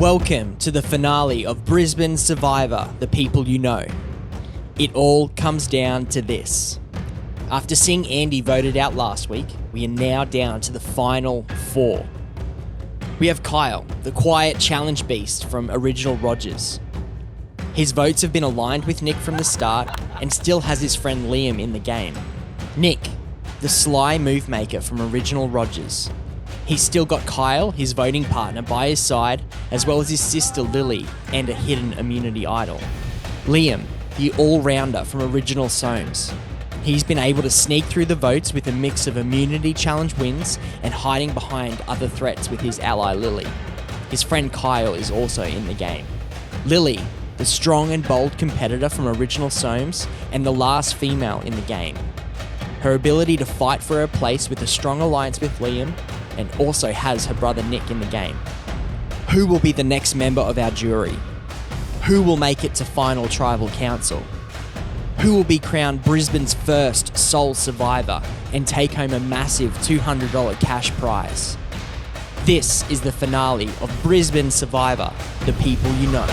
Welcome to the finale of Brisbane Survivor, The People You Know. It all comes down to this. After seeing Andy voted out last week, we are now down to the final four. We have Kyle, the quiet challenge beast from Original Rogers. His votes have been aligned with Nick from the start and still has his friend Liam in the game. Nick, the sly move maker from Original Rogers. He's still got Kyle, his voting partner, by his side, as well as his sister Lily and a hidden immunity idol. Liam, the all-rounder from Original Soames. He's been able to sneak through the votes with a mix of immunity challenge wins and hiding behind other threats with his ally Lily. His friend Kyle is also in the game. Lily, the strong and bold competitor from Original Soames and the last female in the game. Her ability to fight for her place with a strong alliance with Liam, and also has her brother Nick in the game. Who will be the next member of our jury? Who will make it to final tribal council? Who will be crowned Brisbane's first sole survivor and take home a massive $200 cash prize? This is the finale of Brisbane Survivor, The People You Know.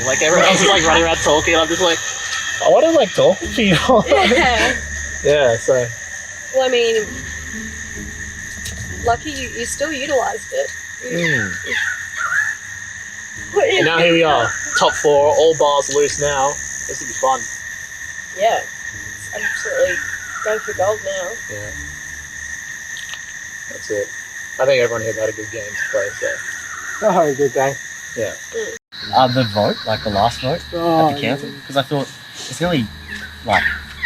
Like everyone else is like running around talking, and I'm just like, I want to like talk to you. Yeah. So. Well, I mean, lucky you still utilised it. And now here we are, top four, all bars loose now. This will be fun. Yeah, it's absolutely going for gold now. Yeah. That's it. I think everyone here had a good game to play. So. Oh, a good game. Yeah. The vote, like the last vote at the council, because I thought it's really like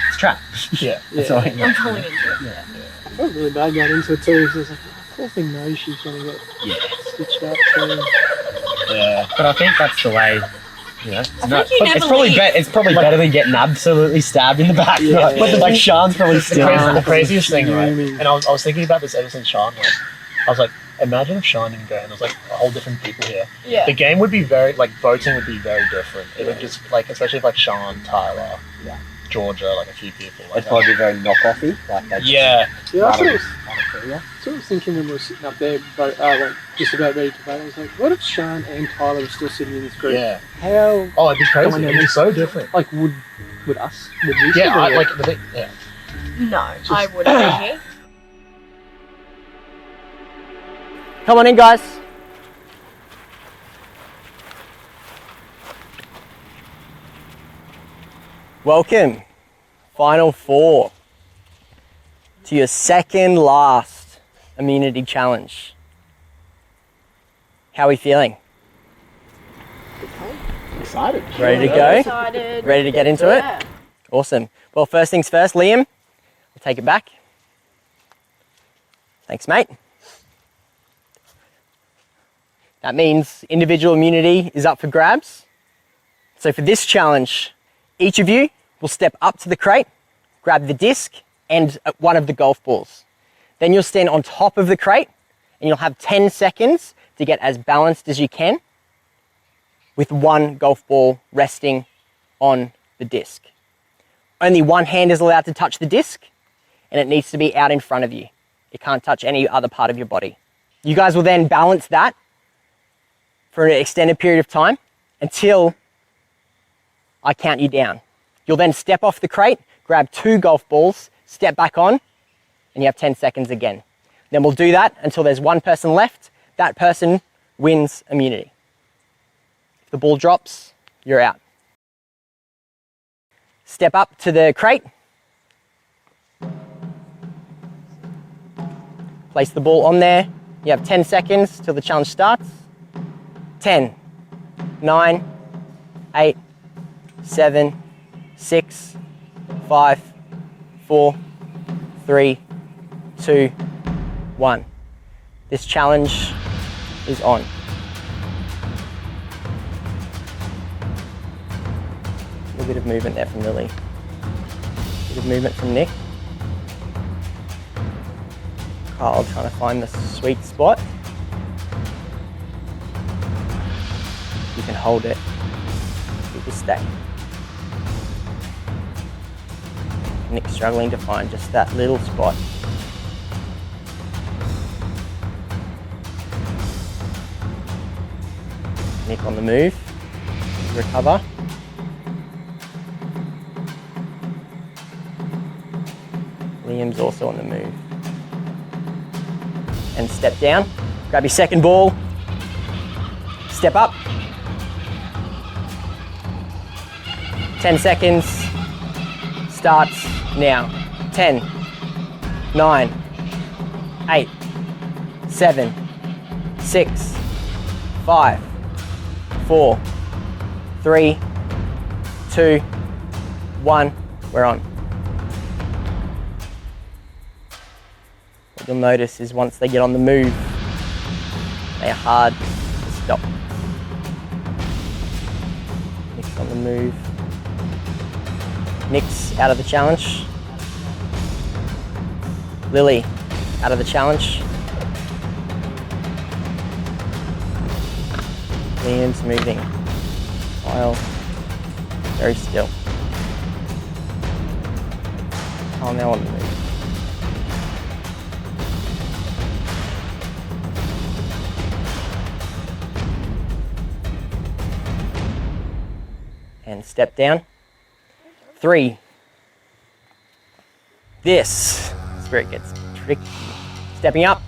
it's a trap. Yeah. That's all I I'm falling into it. Yeah. I felt really bad going into it too. So it's like, poor thing knows she's going to get stitched up. So. Yeah, but I think that's the way. You know, it's probably it's probably better than getting absolutely stabbed in the back. Yeah. But like Sean's probably still. The craziest thing, right? Yeah. And I was thinking about this ever since Sean went. I was like, imagine if Sean didn't go and there's like a whole different people here. Yeah. The game would be very, like, voting would be very different. It would just, like, especially if, like, Sean, Tyler, Georgia, like, a few people. Like, It'd probably be very knockoffy. Like yeah. Yeah, I was thinking when we were sitting up there, like, just about ready to vote, I was like, what if Sean and Tyler were still sitting in this group? Yeah. How? Oh, it'd be crazy. Come on, It'd be so different. Like, would we? Yeah, like, the thing, yeah. No, I wouldn't be here. Come on in, guys. Welcome, final four, to your second last immunity challenge. How are we feeling? Excited. Ready to go? Excited. Ready to get into it? Awesome. Well, first things first, Liam, I'll take it back. Thanks, mate. That means individual immunity is up for grabs. So for this challenge, each of you will step up to the crate, grab the disc and one of the golf balls. Then you'll stand on top of the crate and you'll have 10 seconds to get as balanced as you can with one golf ball resting on the disc. Only one hand is allowed to touch the disc and it needs to be out in front of you. It can't touch any other part of your body. You guys will then balance that for an extended period of time until I count you down. You'll then step off the crate, grab 2 golf balls, step back on, and you have 10 seconds again. Then we'll do that until there's one person left. That person wins immunity. If the ball drops, you're out. Step up to the crate. Place the ball on there. You have 10 seconds till the challenge starts. 10, 9, 8, 7, 6, 5, 4, 3, 2, 1. This challenge is on. A little bit of movement there from Lily. A bit of movement from Nick. Kyle trying to find the sweet spot. You can hold it. You can stay. Nick struggling to find just that little spot. Nick on the move. Recover. Liam's also on the move. And step down. Grab your second ball. Step up. 10 seconds. Starts now. 10, 9, 8, 7, 6, 5, 4, 3, 2, 1. We're on. What you'll notice is once they get on the move, they are hard to stop. Nick's on the move. Nick's out of the challenge. Lily out of the challenge. Liam's moving. Kyle very still. Kyle now on the move. And step down. 3. This is where it gets tricky. Stepping up.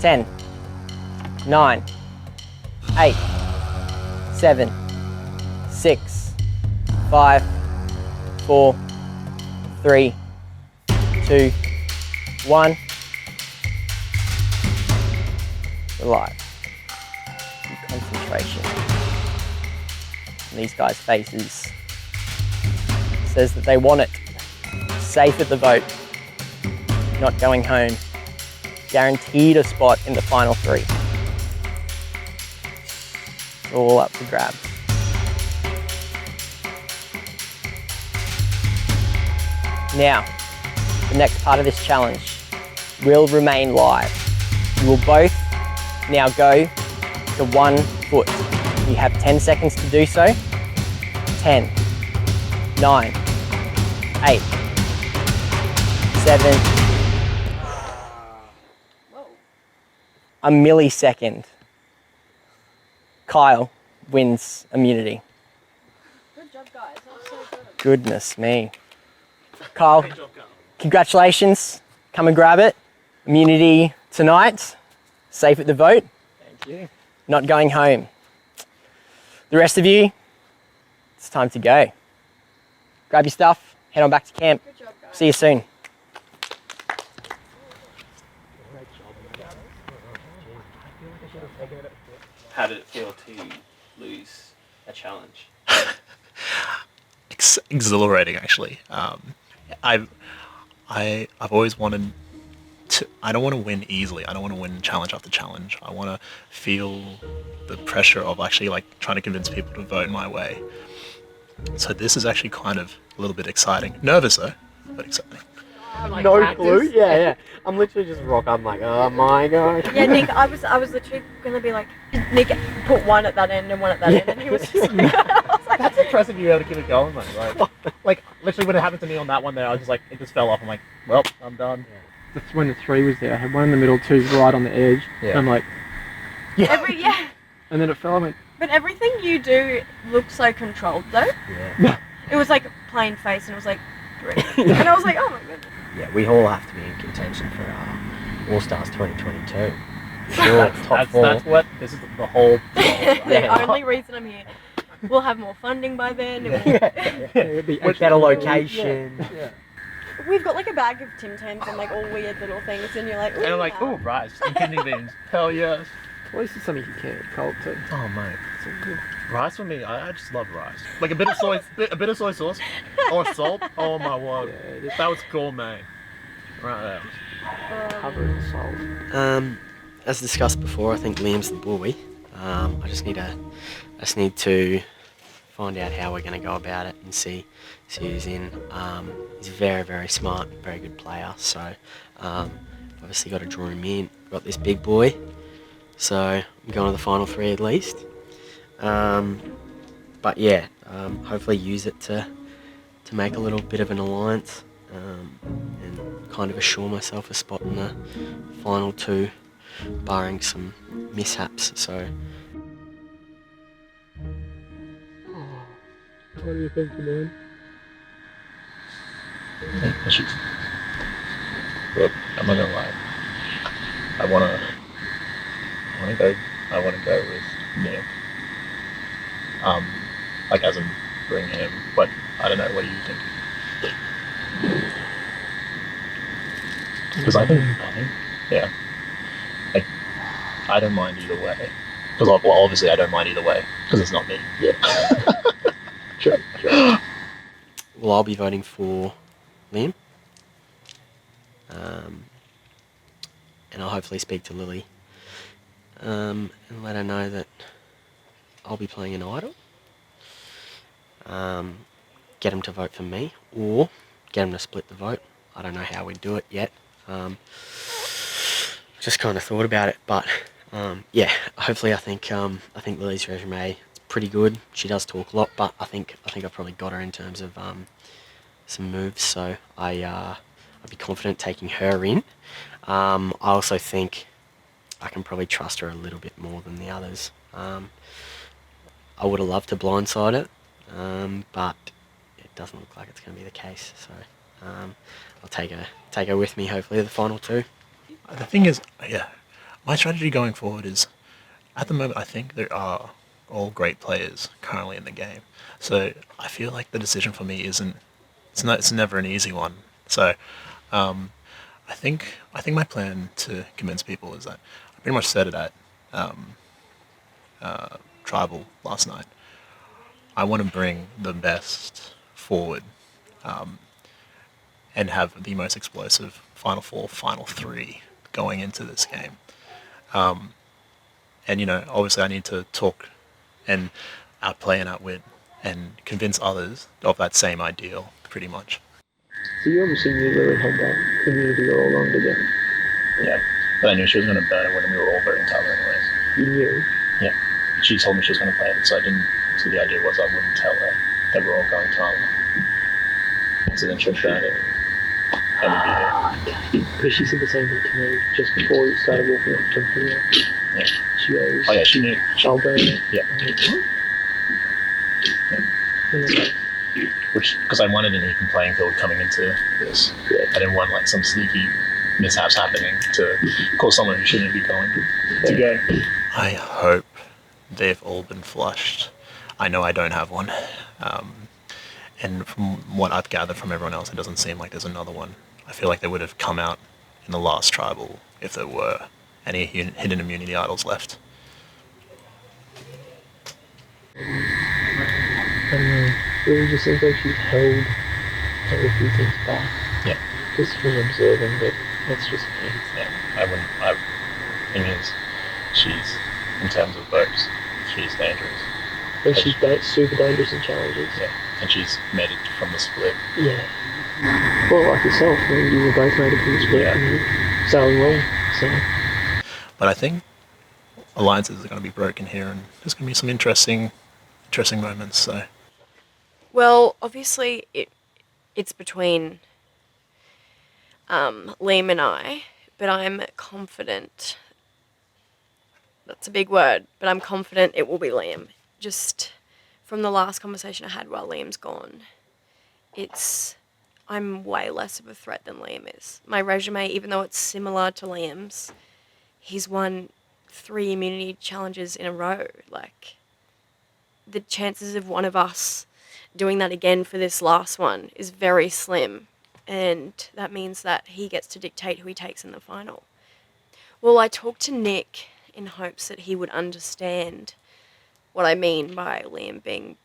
10, 9, 8, 7, 6, 5, 4, 3, 2, 1. Relax. Concentration. And these guys' faces says that they want it. Safe at the vote. Not going home. Guaranteed a spot in the final 3. It's all up for grabs. Now, the next part of this challenge will remain live. You will both now go to 1 foot. You have 10 seconds to do so. 10, 9, 8, 7, a millisecond. Kyle wins immunity. Good job, guys. That was so good. Goodness me. Kyle, congratulations. Come and grab it. Immunity tonight. Safe at the vote. Thank you. Not going home. The rest of you, it's time to go. Grab your stuff, head on back to camp. Good job, guys. See you soon. How did it feel to lose a challenge? Exhilarating, actually. I've always wanted to. I don't want to win easily. I don't want to win challenge after challenge. I want to feel the pressure of actually like trying to convince people to vote my way. So this is actually kind of a little bit exciting. Nervous though, but exciting. Like no clue. Yeah. I'm literally just rock. I'm like, oh my god. Yeah, Nick, I was literally gonna be like, Nick, put one at that end and one at that end, and he was just like, I was like, That's impressive you were able to keep it going, though. Like literally when it happened to me on that one there, I was just like, it just fell off. I'm like, well, I'm done. That's when the 3 was there. I had one in the middle, 2 right on the edge. Yeah. And I'm like, yeah. and then it fell. I went, But everything you do looks so controlled, though. Yeah. It was like plain face, and it was like, 3. And I was like, oh my goodness. Yeah, we all have to be in contention for All Stars 2022. Sure. That's what this is the whole. The only reason I'm here. We'll have more funding by then. And It'd be With better location. we've got like a bag of Tim Tams and like all weird little things, and you're like, And I'm like, yeah. ooh, rice and kidney beans. Hell yes. At least it's something you can cold too. Oh mate, rice for me. I just love rice. Like a bit of soy sauce or salt. Oh my word, that was gourmet. Right there. Cover it in salt. As discussed before, I think Liam's the boy. I just need to find out how we're going to go about it and see who's in. He's very, very smart, very good player. So obviously got to draw him in. Got this big boy. So I'm going to the final 3 at least. But yeah, hopefully use it to make a little bit of an alliance and kind of assure myself a spot in the final 2, barring some mishaps. So. What do you think you're doing? Look, I'm not gonna lie. I wanna go with Nick. Like as in bring him, but I don't know. What do you think? Because I think, yeah. Like I don't mind either way. Because well, obviously I don't mind either way because it's not me. Yeah. Sure. Well, I'll be voting for Liam. And I'll hopefully speak to Lily and let her know that I'll be playing an idol. Get him to vote for me, or get him to split the vote. I don't know how we do it yet. Just kind of thought about it, but yeah. Hopefully, I think Lily's resume is pretty good. She does talk a lot, but I think I've probably got her in terms of some moves. So I'd be confident taking her in. I also think I can probably trust her a little bit more than the others. I would have loved to blindside it, but it doesn't look like it's going to be the case. So I'll take her with me. Hopefully, the final 2. The thing is, yeah, my strategy going forward is, at the moment, I think there are all great players currently in the game. So I feel like the decision for me it's never an easy one. So I think my plan to convince people is that I pretty much said it at Tribal last night. I want to bring the best forward and have the most explosive Final 4, Final 3 going into this game. And, obviously I need to talk and outplay and outwit and convince others of that same ideal, pretty much. So you obviously knew Lily had that community all along together. Yeah, but I knew she was going to burn it when we were all voting Tyler anyways. You knew? Yeah, she told me she was going to play it, so so the idea was I wouldn't tell her that we're all going Tyler. So then she'll burn it and we'd be there. Because she said the same thing to me just before you started walking up to her. Yeah. She goes, Oh yeah, she knew. I'll burn it. Yeah. Because I wanted an even playing field coming into this. Yeah. I didn't want like some sneaky mishaps happening to cause someone who shouldn't be going to go. I hope they've all been flushed. I know I don't have one. And from what I've gathered from everyone else, it doesn't seem like there's another one. I feel like they would have come out in the last tribal if there were any hidden immunity idols left. I don't know. It really just seems like she's held a few things back. Yeah. Just from observing, but that's just me. Yeah, thing is, she's, in terms of votes, she's dangerous. And she's super dangerous in challenges. Yeah, and she's made it from the split. Yeah. Well, like yourself, I mean, you were both made it from the split and you're sailing well, so. But I think alliances are going to be broken here, and there's going to be some interesting moments. So. Well, obviously it's between Liam and I, but I'm confident. That's a big word, but I'm confident it will be Liam. Just from the last conversation I had while Liam's gone, I'm way less of a threat than Liam is. My resume, even though it's similar to Liam's, he's won 3 immunity challenges in a row. Like, the chances of one of us doing that again for this last one is very slim. And that means that he gets to dictate who he takes in the final. Well, I talked to Nick in hopes that he would understand what I mean by Liam being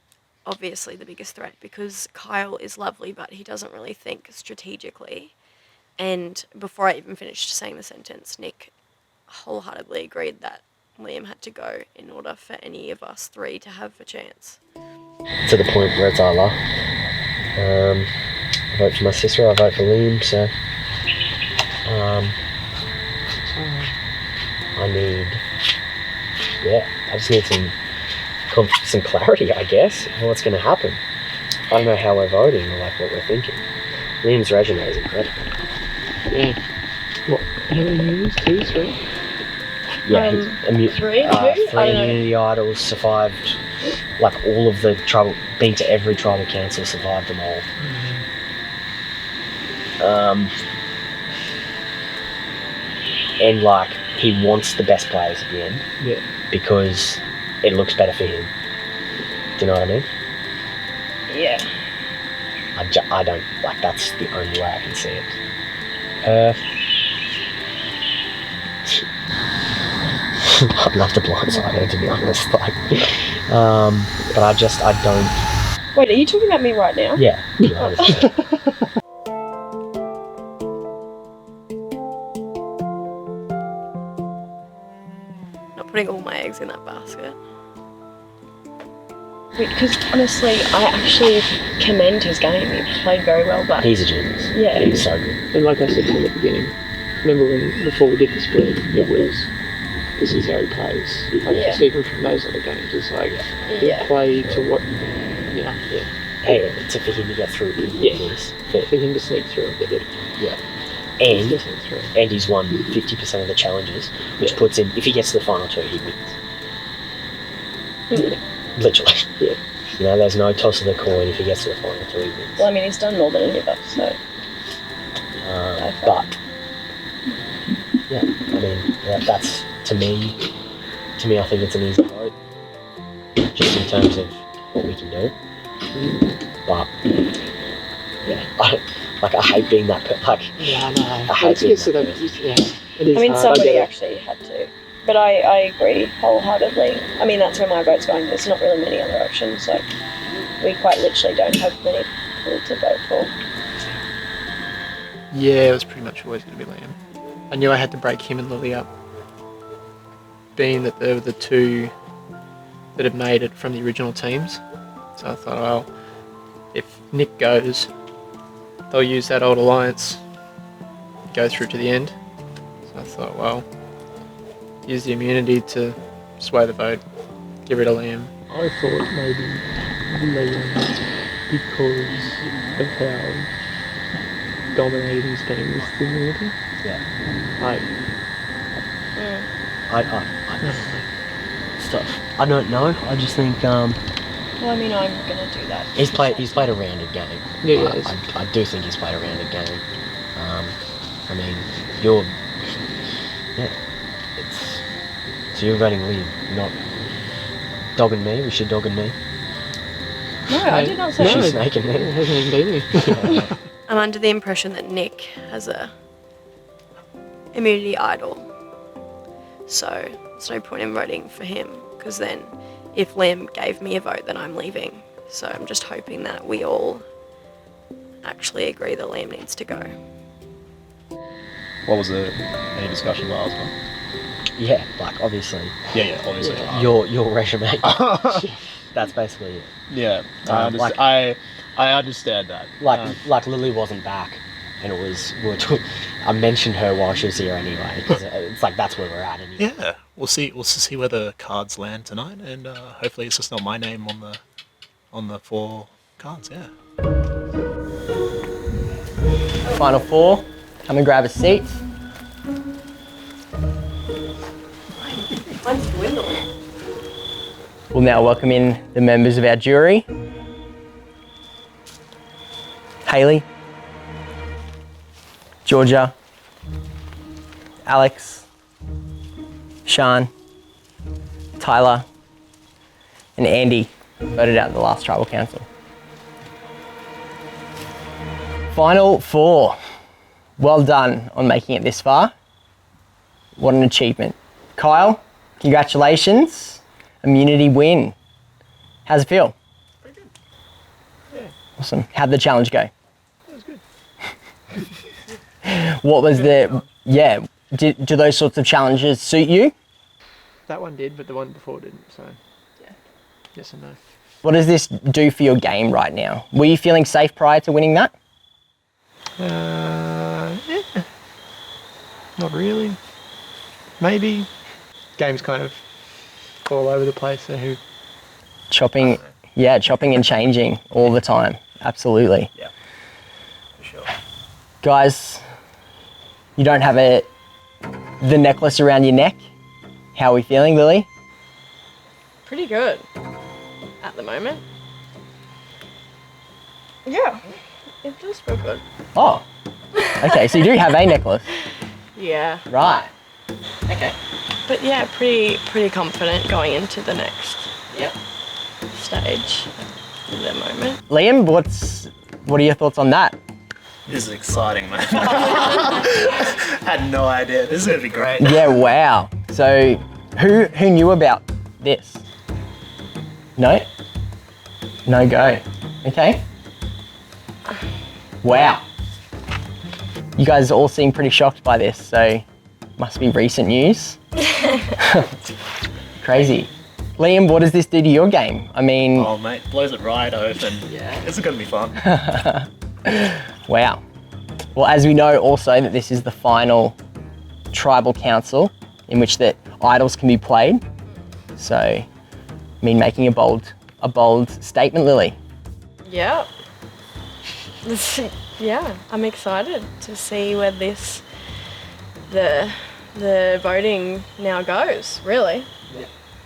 obviously the biggest threat, because Kyle is lovely, but he doesn't really think strategically. And before I even finished saying the sentence, Nick wholeheartedly agreed that Liam had to go in order for any of us 3 to have a chance. To the point where it's either I vote for my sister or I vote for Liam, so I just need some clarity, I guess, on what's going to happen. I don't know how we're voting or like what we're thinking. Liam's resume is incredible. Yeah. What? How many years? 2, 3? Yeah, 3, 2? 3 I don't know. immunity idols, survived like all of the tribal, been to every tribal council, survived them all. And like he wants the best players at the end. Yeah. Because it looks better for him. Do you know what I mean? Yeah. I don't, like, that's the only way I can see it. I'd love to blindside her, to be honest. Like, but I don't. Wait, are you talking about me right now? Yeah. 100%. Not putting all my eggs in that basket. Because honestly, I actually commend his game. He played very well, but He's a genius. Yeah. He's so good. And like I said from the beginning, remember when before we did the split, it was this is how he plays. Like Yeah. just even from those other games, it's like Yeah. play to what Hey, to for him to get through Yeah. this. for him to sneak through a bit. Yeah. He's And sneak through. he's won 50% of the challenges, which Yeah. puts him, if he gets to the final 2, he wins. Yeah. Literally. Yeah. You know, there's no toss of the coin. If he gets to the final 2, he wins. well, I mean, he's done more than any of us, so But yeah, I mean, that's to me, I think it's an easy vote, just in terms of what we can do. But yeah, I hate being that. Yeah, I know. I hate being that person. It is I mean, hard. somebody I get it. actually had to. But I agree wholeheartedly. I mean, that's where my vote's going. There's not really many other options. Like, we quite literally don't have many people to vote for. Yeah, it was pretty much always going to be Liam. I knew I had to break him and Lily up, being that they were the 2 that had made it from the original teams. So I thought, well, if Nick goes, they'll use that old alliance, go through to the end. So I thought, well, use the immunity to sway the vote, get rid of Liam. I thought maybe Liam, because of how dominating he's been with the community. Yeah. Like, I don't know. I just think Well, I mean, I'm going to do that. he's played a rounded game. Yeah, he has. I do think he's played a rounded game. I mean, so you're voting Liam. You're not dogging me. Was she dogging me? No, I did not say Was No. she snaking it me? hasn't even been there. I'm under the impression that Nick has a immunity idol. So there's no point in voting for him, because then if Liam gave me a vote, then I'm leaving. So I'm just hoping that we all actually agree that Liam needs to go. What was any discussion last one? Yeah, like obviously Yeah, obviously. your resume. That's basically it. Yeah, Like- I understand that. Like Lily wasn't back, and it was I mentioned her while she was here anyway, because it's like that's where we're at. Anyway. Yeah, we'll see where the cards land tonight, and hopefully it's just not my name on the 4 cards. Yeah. Final 4, come and grab a seat. Mine's dwindling. We'll now welcome in the members of our jury. Hayley, Georgia, Alex, Sean, Tyler, and Andy voted out the last tribal council. Final 4. Well done on making it this far. What an achievement. Kyle, congratulations. Immunity win. How's it feel? Pretty good. Yeah. Awesome. How'd the challenge go? That was good. What was the... Yeah. Do those sorts of challenges suit you? That one did, but the one before didn't, so yeah. Yes and no. What does this do for your game right now? Were you feeling safe prior to winning that? Yeah. Not really. Maybe. Game's kind of all over the place, so who... Chopping and changing all the time. Absolutely. Yeah, for sure. Guys, you don't have the necklace around your neck. How are we feeling, Lily? Pretty good at the moment. Yeah, it does feel good. Oh, okay, so you do have a necklace. Yeah, Right. Okay. but yeah, pretty confident going into the next Yep. stage at the moment. Liam, what are your thoughts on that? This is exciting, man. Had no idea. This is gonna be great. Yeah, wow. So who knew about this? No? No go. Okay. Wow. You guys all seem pretty shocked by this, so must be recent news. Crazy. Liam, what does this do to your game? I mean, Oh, mate, blows it right open. Yeah. This is gonna be fun. wow. Well, as we know also that this is the final tribal council in which the idols can be played. So, I mean, making a bold statement, Lily. Yeah. Yeah, I'm excited to see where the voting now goes, really.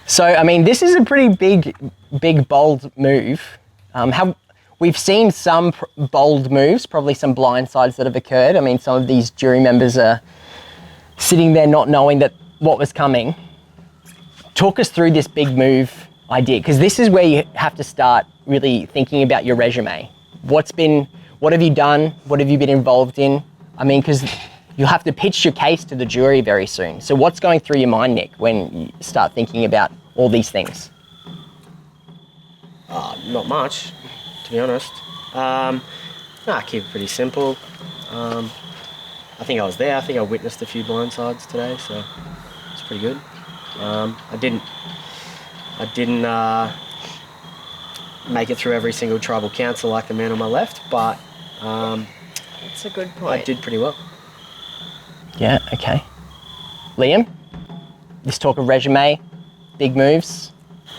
So, I mean, this is a pretty big, bold move. We've seen some bold moves, probably some blindsides that have occurred. I mean, some of these jury members are sitting there not knowing what was coming. Talk us through this big move idea, because this is where you have to start really thinking about your resume. What have you done? What have you been involved in? I mean, because you'll have to pitch your case to the jury very soon. So what's going through your mind, Nick, when you start thinking about all these things? Not much, to be honest. I keep it pretty simple. I think I was there. I think I witnessed a few blindsides today, so it's pretty good. I didn't make it through every single tribal council like the man on my left, but It's a good point. I did pretty well. Yeah, okay. Liam, this talk of resume, big moves.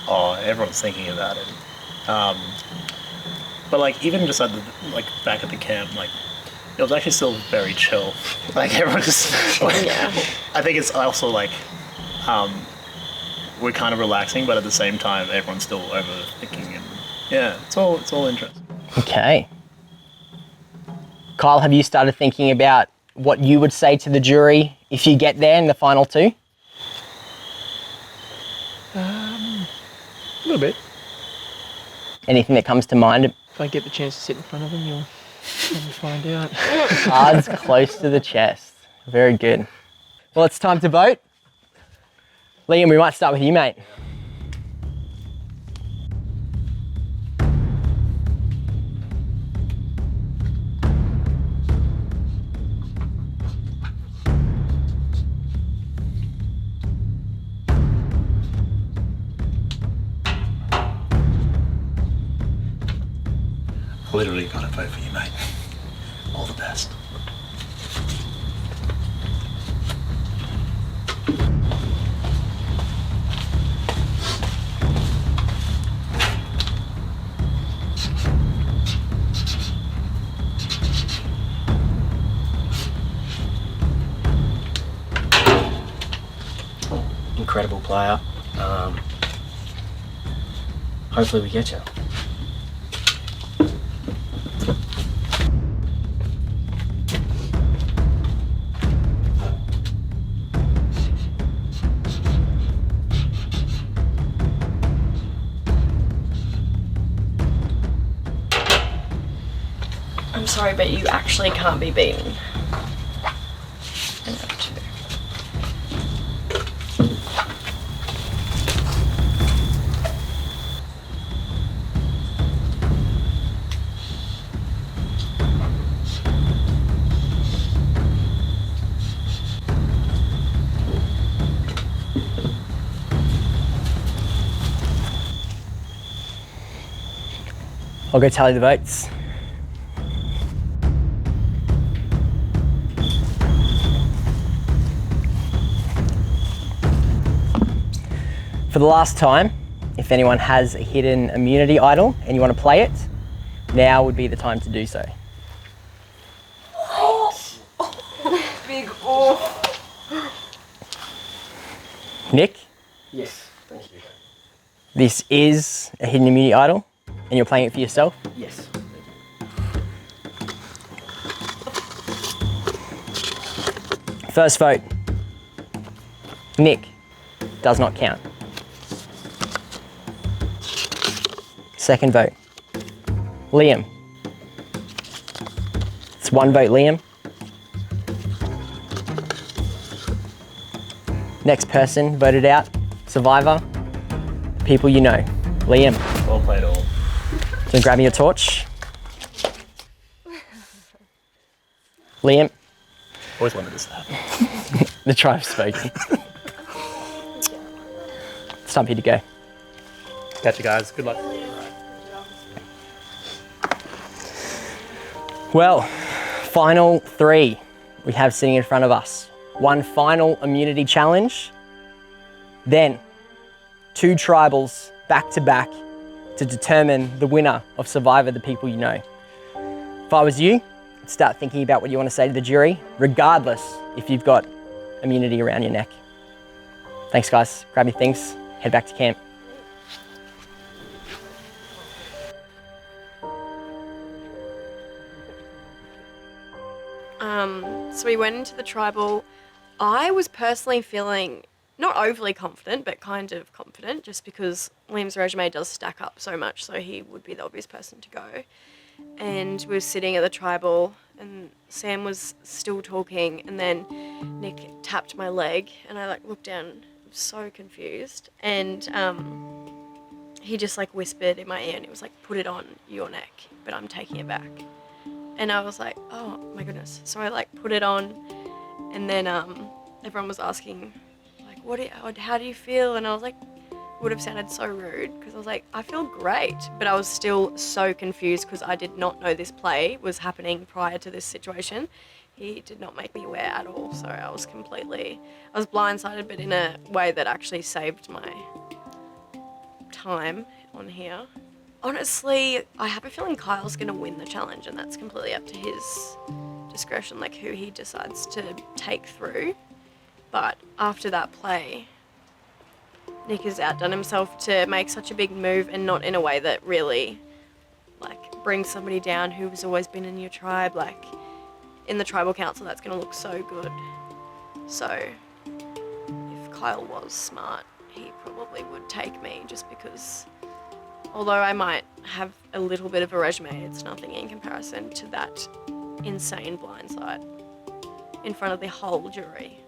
Oh, everyone's thinking about it. But like, even just back at the camp, like, it was actually still very chill. Like, everyone just, like, Yeah. I think it's also like, we're kind of relaxing, but at the same time, everyone's still overthinking, and yeah, it's all interesting. Okay. Kyle, have you started thinking about what you would say to the jury if you get there in the final 2? A little bit. Anything that comes to mind? If I get the chance to sit in front of them, you'll probably find out. Cards close to the chest. Very good. Well, it's time to vote. Liam, we might start with you, mate. Literally gotta vote for you, mate. All the best. Incredible player. Hopefully we get you. sorry, but you actually can't be beaten. And up to. I'll go tally the votes. For the last time, if anyone has a hidden immunity idol and you want to play it, now would be the time to do so. Big oh. Nick, Yes, thank you. this is a hidden immunity idol and you're playing it for yourself. Yes. First vote, Nick, does not count. Second vote, Liam. It's one vote, Liam. Next person voted out, survivor, people you know. Liam, Well played all. so grab me your torch. Liam, Always wanted this to happen. the tribe's spoken. It's time for you to go. Catch you guys. Good luck. Well, final three we have sitting in front of us. One final immunity challenge, then two tribals back to back to determine the winner of Survivor, the people you know. If I was you, I'd start thinking about what you want to say to the jury, regardless if you've got immunity around your neck. Thanks guys, grab your things, head back to camp. So we went into the tribal. I was personally feeling not overly confident, but kind of confident, just because Liam's resume does stack up so much, so he would be the obvious person to go. And we were sitting at the tribal, and Sam was still talking, and then Nick tapped my leg, and I looked down, so confused, and he just whispered in my ear, and it was put it on your neck, but I'm taking it back. And I was like, oh my goodness. So I put it on, and then everyone was asking how do you feel? And I was like, it would have sounded so rude because I was like, I feel great, but I was still so confused because I did not know this play was happening prior to this situation. He did not make me aware at all, so I was blindsided, but in a way that actually saved my time on here. Honestly, I have a feeling Kyle's going to win the challenge, and that's completely up to his discretion, who he decides to take through. But after that play, Nick has outdone himself to make such a big move, and not in a way that really, brings somebody down who has always been in your tribe. In the tribal council, that's going to look so good. So, if Kyle was smart, he probably would take me, just because although I might have a little bit of a resume, it's nothing in comparison to that insane blindside in front of the whole jury.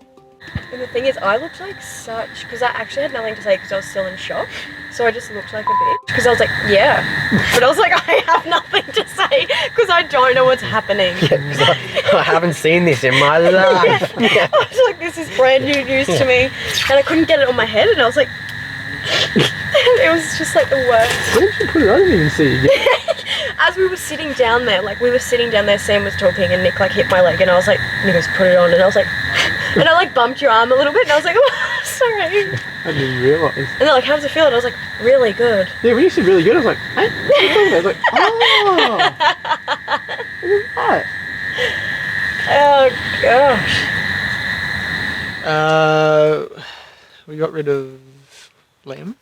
And the thing is, I looked because I actually had nothing to say because I was still in shock. So I just looked like a bitch because I was like, yeah. But I was like, I have nothing to say because I don't know what's happening. I haven't seen this in my life. Yeah. I was like, this is brand new news to me. And I couldn't get it on my head, and I was like, it was just the worst. Why did you put it on? I didn't even see you. As we were sitting down there, Sam was talking, and Nick hit my leg, and I was like, and he goes, put it on, and I was like, and I bumped your arm a little bit, and I was like, oh, sorry. I didn't realise. And they're like, how does it feel? And I was like, really good. Yeah, when you said really good, I was like, hey, what are you talking about? I was like, oh. What is that? Oh, gosh. We got rid of Liam.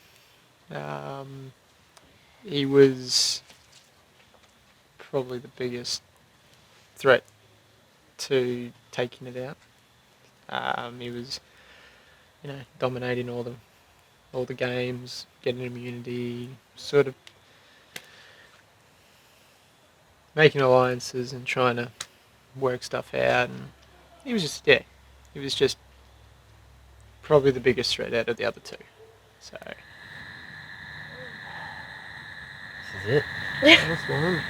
He was probably the biggest threat to taking it out. He was, dominating all the games, getting immunity, sort of making alliances and trying to work stuff out. And he was just probably the biggest threat out of the other two. So This is it. That's one.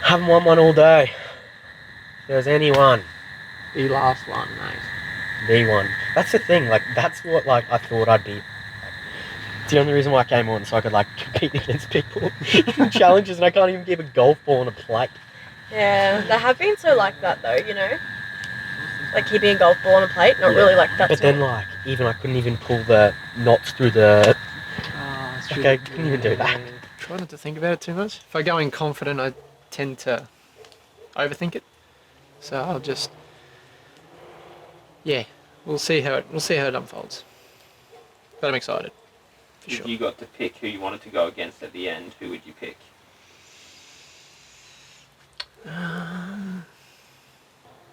Haven't won one all day. If there's anyone, the last one, mate. be one. That's the thing. Like that's what like I thought I'd be. It's the only reason why I came on, so I could like compete against people in challenges, and I can't even give a golf ball on a plate. Yeah, they have been so like that though, you know? Like keeping a golf ball on a plate, not really like that. But then like even I couldn't even pull the knots through the. Oh, I couldn't even do that. Try not to think about it too much. If I go in confident, I tend to overthink it. So I'll just, yeah, we'll see how it unfolds. But I'm excited. For sure. If you got to pick who you wanted to go against at the end, who would you pick?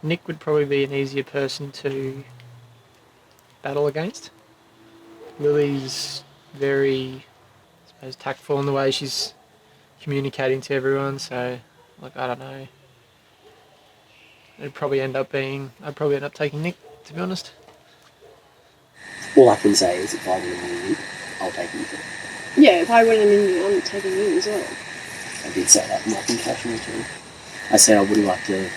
Nick would probably be an easier person to battle against. Lily's very, I suppose, tactful in the way she's communicating to everyone. So, like, I don't know. I'd probably end up taking Nick, to be honest. All I can say is if I win a movie, I'll take you. Yeah, if I win an Indie, I'm taking you as well. I did say that in my confessional too. I said I would have liked to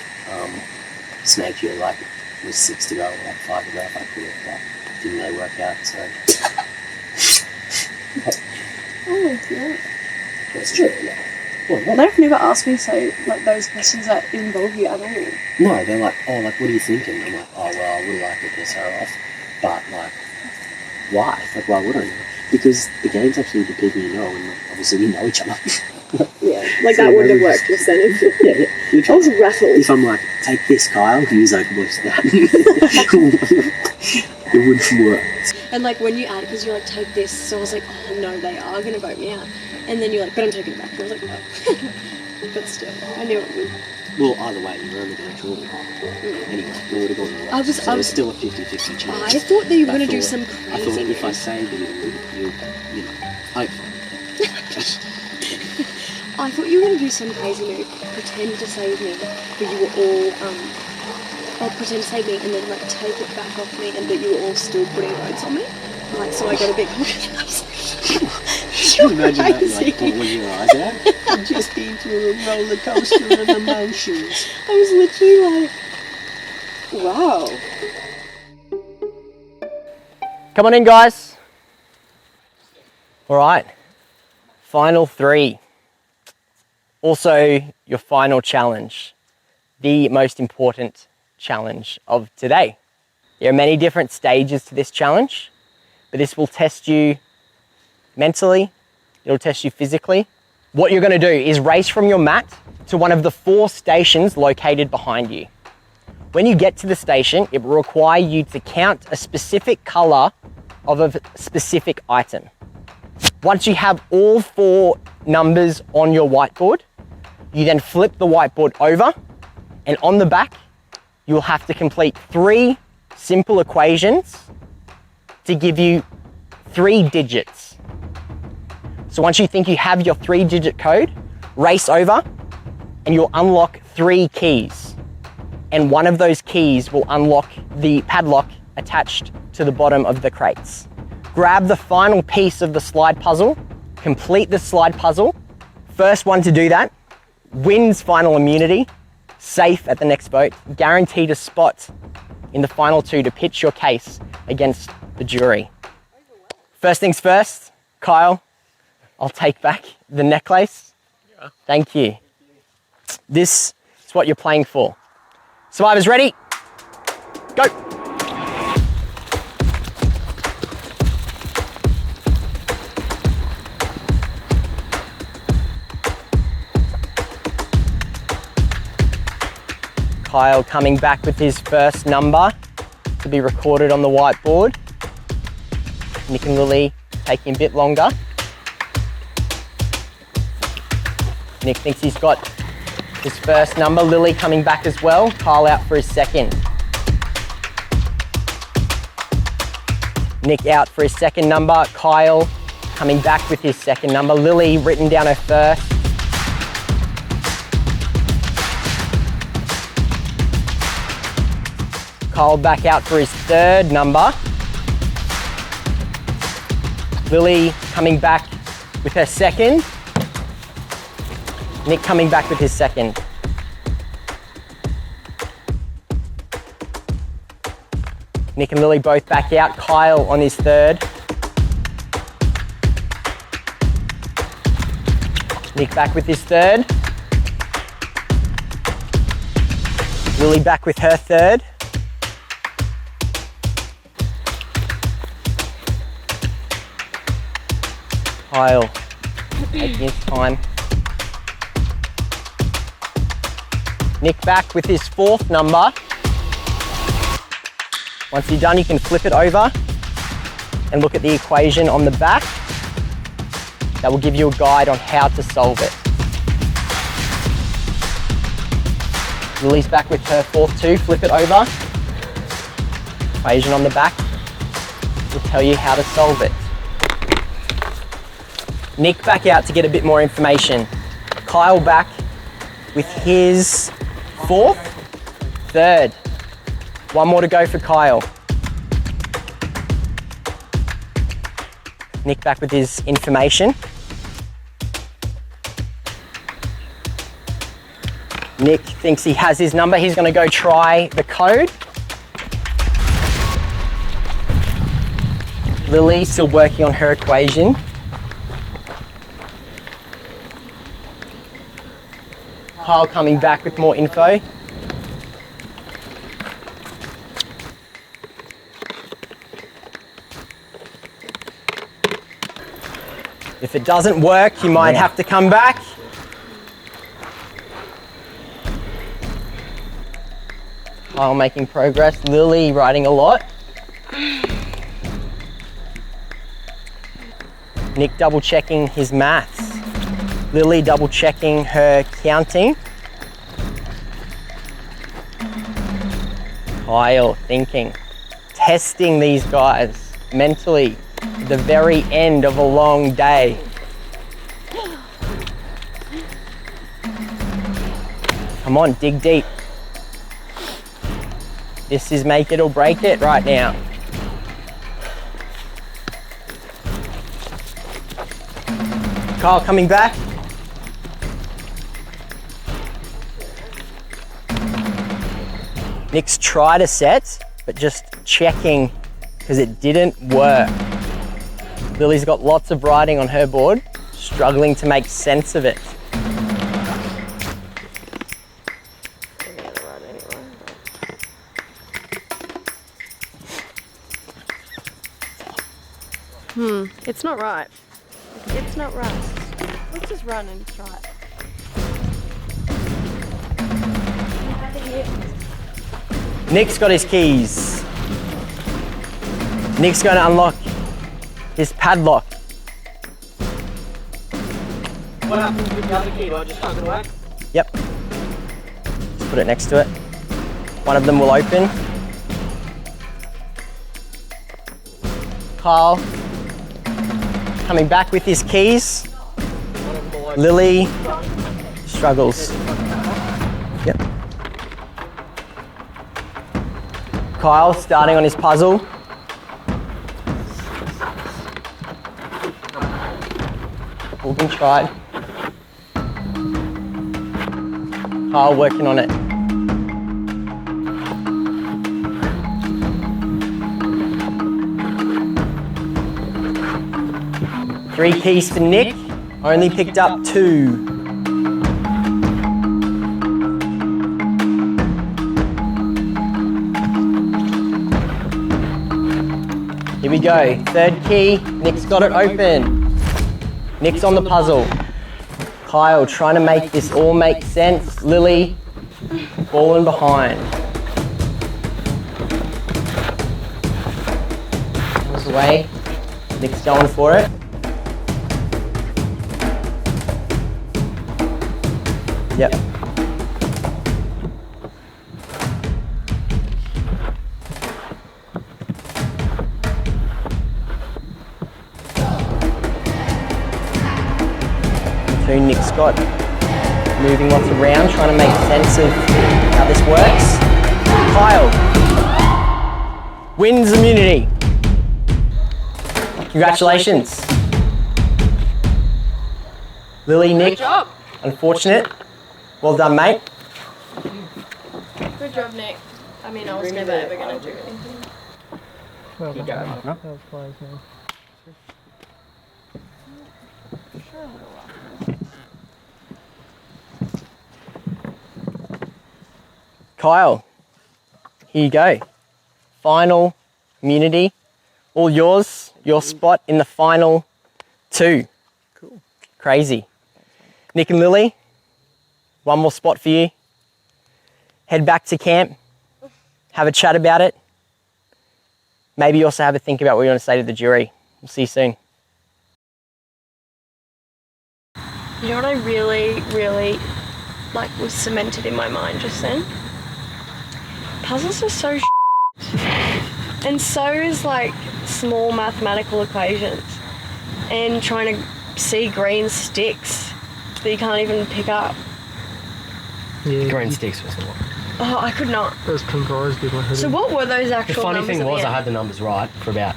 snake you like with 6 to go, like 5 to go if I could have, but didn't really work out, so. Oh, yeah. That's true, yeah. Well, They've never asked me like those questions that involve you at all. no, they're like, oh, like, what are you thinking? I'm like, oh, well, I would have liked to piss her off, but, like, why? Like, why wouldn't you? Because the game's actually the people you know, and like, obviously we know each other. Yeah, like that wouldn't have worked just then. Yeah. I was rattled. If I'm like, take this, Kyle, he's like, what's that? It wouldn't work. And like when you add, because you're like, take this, so I was like, oh no, they are going to vote me out. And then you're like, but I'm taking it back. And I was like, no. But still, I knew it would. Well, either way, you were only going to draw them. Anyway, you would have gone away. I was still a 50-50 chance. I thought that you were going to do thought- some I crazy. thought if I saved you know, hopefully. I thought you were going to do some crazy move, pretend to save me, but you were all, pretend to save me and then like take it back off me, and but you were all still putting votes on me. Like, so I got a bit confused. Can you imagine that, like, pulling your eyes out? I've just been through a roller coaster of emotions. I was literally like, wow. Come on in, guys. All right, final 3. Also, your final challenge, the most important challenge of today. There are many different stages to this challenge, but this will test you mentally, it'll test you physically. What you're gonna do is race from your mat to one of the 4 stations located behind you. When you get to the station, it will require you to count a specific color of a specific item. Once you have all 4 numbers on your whiteboard, you then flip the whiteboard over, and on the back, you'll have to complete 3 simple equations to give you 3 digits. So once you think you have your 3-digit code, race over and you'll unlock 3 keys. And one of those keys will unlock the padlock attached to the bottom of the crates. Grab the final piece of the slide puzzle, complete the slide puzzle. First one to do that wins final immunity, safe at the next vote, guaranteed a spot in the final 2 to pitch your case against the jury. First things first, Kyle, I'll take back the necklace. Yeah. Thank you. This is what you're playing for. Survivors ready? Go. Kyle coming back with his first number to be recorded on the whiteboard. Nick and Lily taking a bit longer. Nick thinks he's got his first number. Lily coming back as well. Kyle out for his second. Nick out for his second number. Kyle coming back with his second number. Lily written down her first. Kyle back out for his third number. Lily coming back with her second. Nick coming back with his second. Nick and Lily both back out. Kyle on his third. Nick back with his third. Lily back with her third. Kyle taking his time. Nick back with his fourth number. Once you're done, you can flip it over and look at the equation on the back. That will give you a guide on how to solve it. Lily's back with her fourth too. Flip it over. Equation on the back will tell you how to solve it. Nick back out to get a bit more information. Kyle back with his fourth, third. One more to go for Kyle. Nick back with his information. Nick thinks he has his number. He's going to go try the code. Lily still working on her equation. Kyle coming back with more info. If it doesn't work, you might have to come back. Kyle making progress. Lily writing a lot. Nick double checking his maths. Lily double checking her counting. Kyle thinking. Testing these guys mentally at the very end of a long day. Come on, dig deep. This is make it or break it right now. Kyle coming back. Nick's tried a set, but just checking because it didn't work. Lily's got lots of writing on her board, struggling to make sense of it. It's not right. It's not right. Let's just run and try it. Nick's got his keys. Nick's going to unlock his padlock. What happens with the other key? Do I just chuck it away? Yep. Just put it next to it. One of them will open. Kyle coming back with his keys. Lily struggles. Yep. Kyle starting on his puzzle. All been tried. Kyle working on it. Three keys for Nick, only picked up two. Here we go, third key, Nick's got it open. Nick's on the puzzle. Kyle trying to make this all make sense. Lily falling behind. Pulls away, Nick's going for it. Yep. So Nick Scott moving lots around, trying to make sense of how this works. Kyle wins immunity. Congratulations. Lily, Nick, Good job. unfortunate. Well done, mate. Good job, Nick. I mean, I was never ever going to do anything. Well Good done. going. That was close, man. Kyle, here you go. Final immunity, all yours. Your spot in the final 2. Cool. Crazy. Nick and Lily, one more spot for you. Head back to camp, have a chat about it. Maybe also have a think about what you want to say to the jury. We'll see you soon. You know what I really, really was cemented in my mind just then? Puzzles are so and so is small mathematical equations and trying to see green sticks that you can't even pick up. Yeah. Green sticks was the one. Oh, I could not. It was comprised of my So what were those The actual funny numbers thing at the was, I end? had the numbers right for about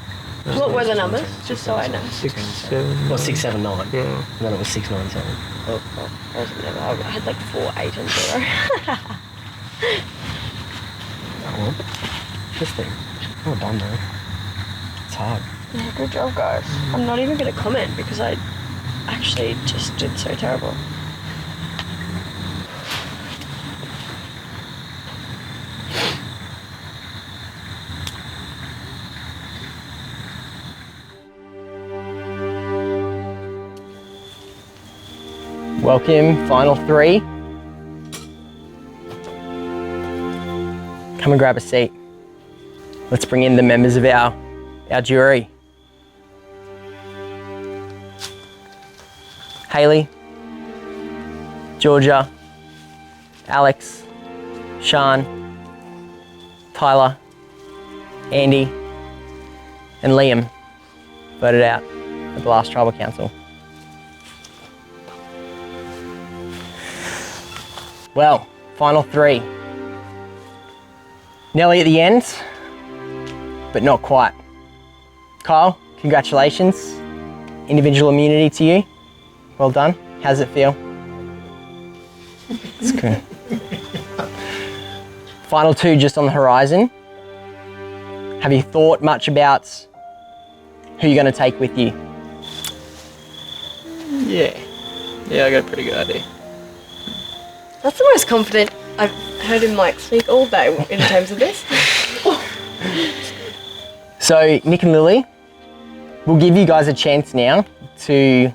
What were the numbers? Just so I know. 6, 7. well 679, Yeah. and then it was 697. I wasn't never. I had 4, 8 and 0. Well, this thing. Well done, though. It's hard. Yeah, good job, guys. I'm not even going to comment because I actually just did so terrible. Welcome, final 3. Come and grab a seat. Let's bring in the members of our jury. Hayley, Georgia, Alex, Sean, Tyler, Andy, and Liam voted out at the last Tribal Council. Well, final 3. Nearly at the end, but not quite. Kyle, congratulations. Individual immunity to you. Well done. How does it feel? It's good. Final 2 just on the horizon. Have you thought much about who you're going to take with you? Yeah. Yeah, I got a pretty good idea. That's the most confident I've heard him speak all day in terms of this. So, Nick and Lily, we'll give you guys a chance now to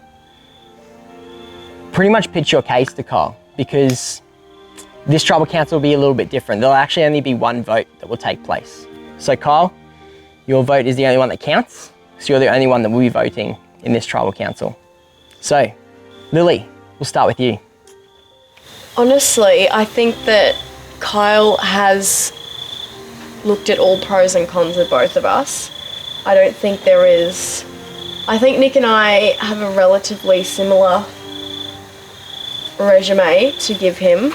pretty much pitch your case to Kyle, because this Tribal Council will be a little bit different. There'll actually only be one vote that will take place. So Kyle, your vote is the only one that counts, so you're the only one that will be voting in this Tribal Council. So, Lily, we'll start with you. Honestly, I think that Kyle has looked at all pros and cons of both of us. I don't think there is... I think Nick and I have a relatively similar resume to give him,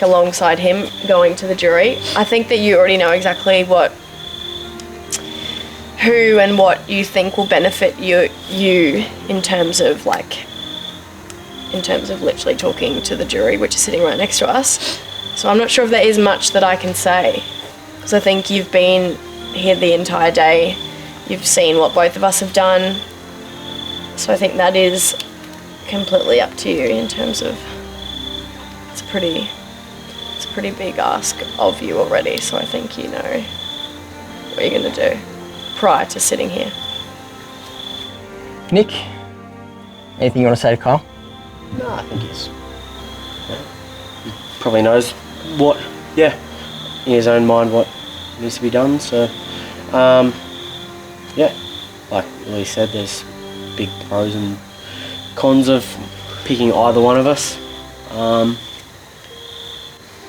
alongside him going to the jury. I think that you already know exactly who and what you think will benefit you in terms of literally talking to the jury, which is sitting right next to us. So I'm not sure if there is much that I can say, because I think you've been here the entire day. You've seen what both of us have done. So I think that is completely up to you in terms of, it's a pretty big ask of you already. So I think you know what you're going to do prior to sitting here. Nick, anything you want to say to Kyle? No, I think he probably knows what, in his own mind, what needs to be done. So, like Lily said, there's big pros and cons of picking either one of us.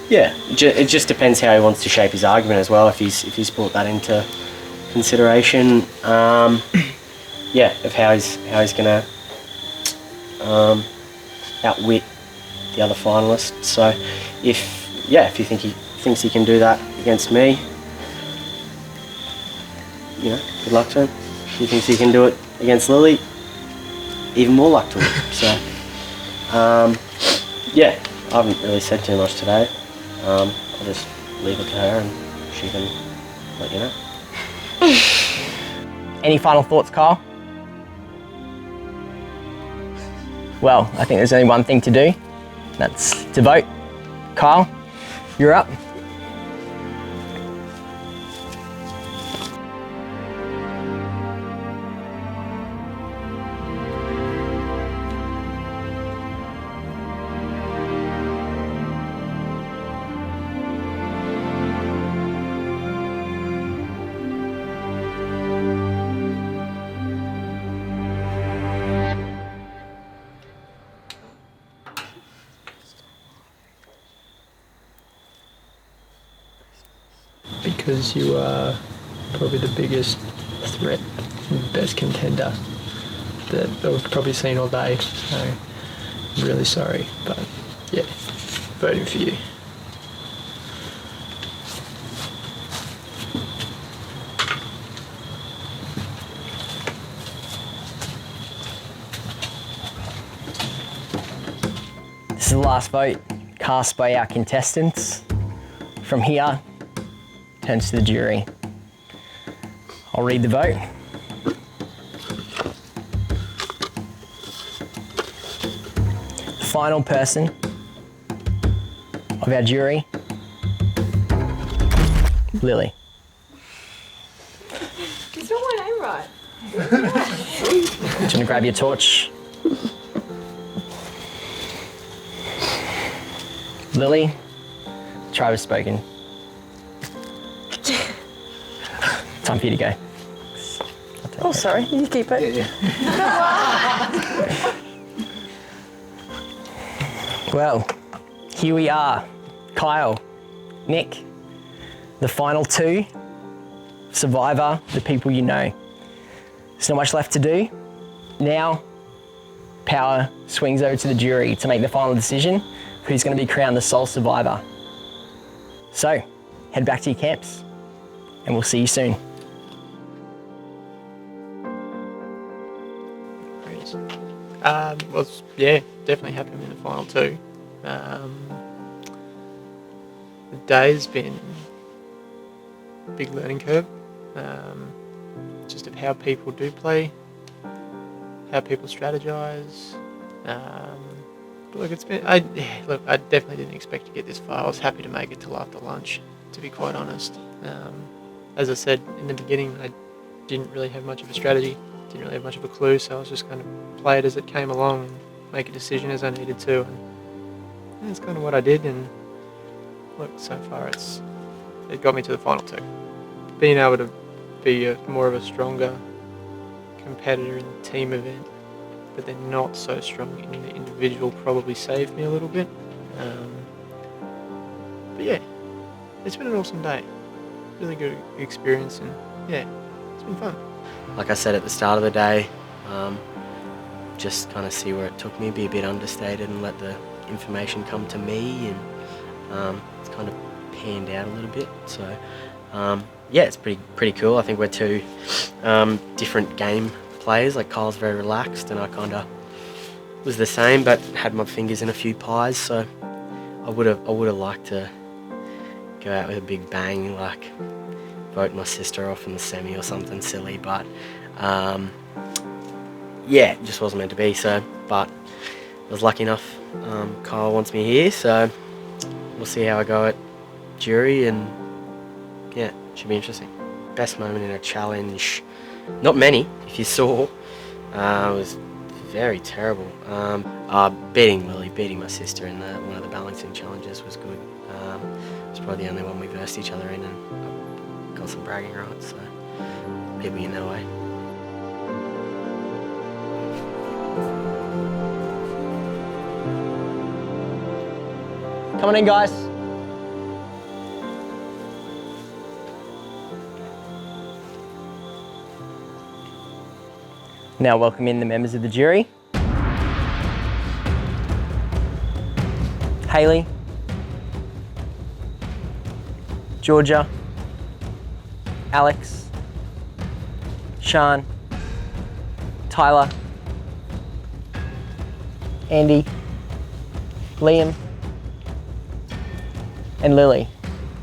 It just depends how he wants to shape his argument as well. If he's brought that into consideration, of how he's gonna outwit the other finalists. So if he thinks he can do that against me, good luck to him. If he thinks he can do it against Lily, even more luck to him. So, yeah, I haven't really said too much today. I'll just leave it to her and she can let you know. Any final thoughts, Kyle? Well, I think there's only one thing to do. That's to vote. Kyle, you're up. Because you are probably the biggest threat and best contender that I've probably seen all day. So I'm really sorry, but yeah, voting for you. This is the last vote cast by our contestants. From here, turns to the jury. I'll read the vote. The final person of our jury, Lily. It's not my name right. Do you want to grab your torch? Lily, tribe has spoken. Time for you to go. Oh, sorry. You keep it. Well, here we are. Kyle, Nick, the final two. Survivor, the people you know. There's not much left to do. Now, power swings over to the jury to make the final decision of who's going to be crowned the sole survivor. So, head back to your camps, and we'll see you soon. Well, yeah, definitely happy I'm in the final two. The day's been a big learning curve, just of how people do play, how people strategise. But look, I definitely didn't expect to get this far. I was happy to make it till after lunch, to be quite honest. As I said in the beginning, I didn't really have much of a strategy, didn't really have much of a clue, so I was just going to play it as it came along and make a decision as I needed to, and that's kind of what I did. And look, so far it got me to the final two. Being able to be more of a stronger competitor in the team event, but then not so strong in the individual, probably saved me a little bit. But yeah, it's been an awesome day, really good experience, and yeah, it's been fun. Like I said at the start of the day, just kind of see where it took me, be a bit understated and let the information come to me, and it's kind of panned out a little bit. So yeah, it's pretty cool. I think we're two different game players. Like Kyle's very relaxed, and I kind of was the same, but had my fingers in a few pies. So I would have liked to go out with a big bang, like vote my sister off in the semi or something silly, but yeah, it just wasn't meant to be. So, but I was lucky enough. Kyle wants me here, so we'll see how I go at jury, and yeah, should be interesting. Best moment in a challenge, not many, if you saw. It was very terrible. Beating Lily, beating my sister in one of the balancing challenges was good. It's probably the only one we versed each other in, and got some bragging rights, so people you know, eh? Come on in, guys. Now welcome in the members of the jury. Hayley, Georgia, Alex, Sean, Tyler, Andy, Liam, and Lily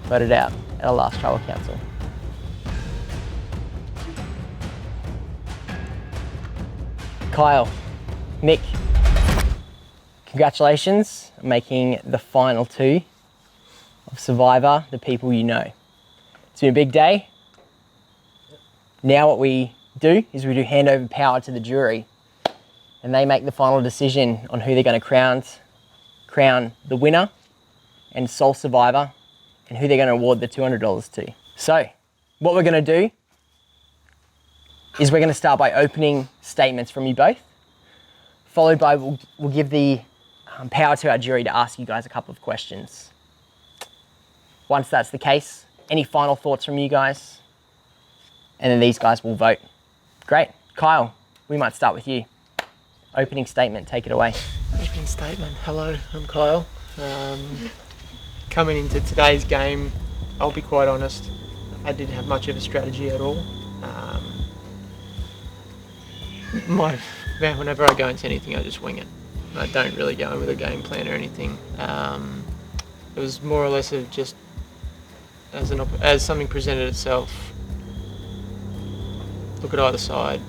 voted out at our last tribal council. Kyle, Nick, congratulations on making the final 2 of Survivor, the people you know. It's been a big day. Now what we do is we do hand over power to the jury, and they make the final decision on who they're going to crown the winner and sole survivor, and who they're going to award the $200 to. So what we're going to do is we're going to start by opening statements from you both, followed by we'll give the power to our jury to ask you guys a couple of questions. Once that's the case, any final thoughts from you guys? And then these guys will vote. Great. Kyle, we might start with you. Opening statement, take it away. Opening statement. Hello, I'm Kyle. Coming into today's game, I'll be quite honest, I didn't have much of a strategy at all. Whenever I go into anything, I just wing it. I don't really go in with a game plan or anything. It was more or less of just as something presented itself, look at either side,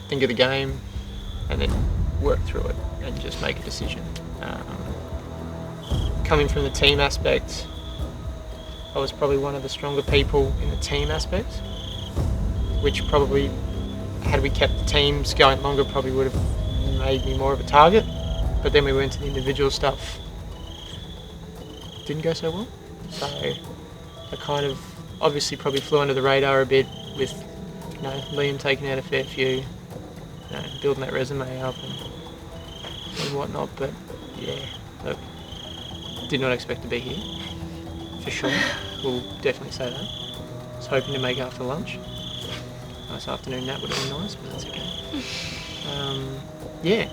think of the game, and then work through it and just make a decision. Coming from the team aspect, I was probably one of the stronger people in the team aspect, which probably, had we kept the teams going longer, probably would have made me more of a target. But then we went to the individual stuff, didn't go so well. So I kind of obviously probably flew under the radar a bit with, Liam taking out a fair few, building that resume up and whatnot. But yeah, look, did not expect to be here, for sure. We'll definitely say that. I was hoping to make after lunch. Nice afternoon nap would have been nice, but that's okay. Yeah,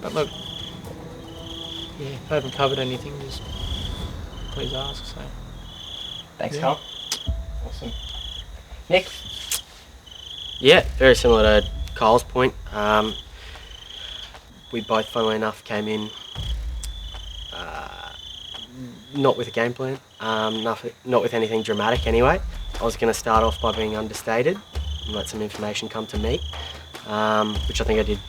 but look, if I haven't covered anything, just please ask. So, Thanks, Kyle. Awesome. Nick? Yeah, very similar to Kyle's point. We both, funnily enough, came in not with a game plan, not with anything dramatic anyway. I was going to start off by being understated and let some information come to me, which I think I did